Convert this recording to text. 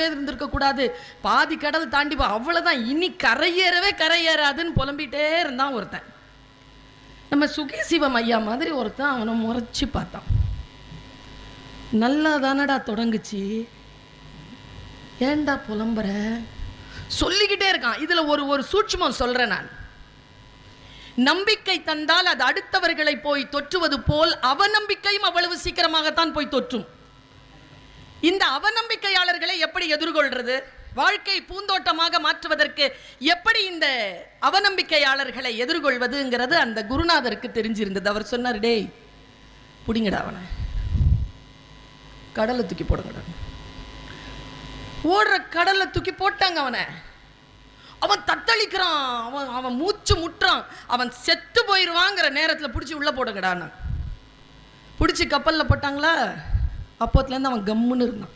இருந்திருக்க கூடாது, பாதி கடல் தாண்டி அவ்வளவுதான், இனி கரையேறவே கரையேறாதுன்னு புலம்பிட்டே இருந்தான் ஒருத்தன். நம்ம சுகேசிவம் ஐயா மாதிரி ஒருத்தன் அவனை முறைச்சி பார்த்தான். நல்லா தானடா தொடங்குச்சு, ஏண்டா புலம்புற சொல்லிக்கிட்டே இருக்கான். இதுல ஒரு சூட்சுமம் சொல்றேன் நான். நம்பிக்கை தந்தால் அது அடுத்தவர்களை போய் தொற்றுவது போல் அவநம்பிக்கையும் அவ்வளவு சீக்கிரமாகத்தான் போய் தொற்றும். இந்த அவநம்பிக்கையாளர்களை எப்படி எதிர்கொள்றது, வாழ்க்கை பூந்தோட்டமாக மாற்றுவதற்கு எப்படி இந்த அவநம்பிக்கையாளர்களை எதிர்கொள்வதுங்கிறது அந்த குருநாதருக்கு தெரிஞ்சிருந்தது. அவர் சொன்னார், டேய் புடிங்கடா அவனை, கடலை தூக்கி போடுங்கடா. ஓடுற கடலை தூக்கி போட்டாங்க. அவன் தத்தளிக்கிறான், அவன் மூச்சு முட்டுறான், அவன் செத்து போயிடுவாங்கிற நேரத்தில் பிடிச்சி உள்ள போடுங்கடான்னு பிடிச்சி கப்பலில் போட்டாங்களா. அப்போத்துலேருந்து அவன் கம்முன்னு இருந்தான்.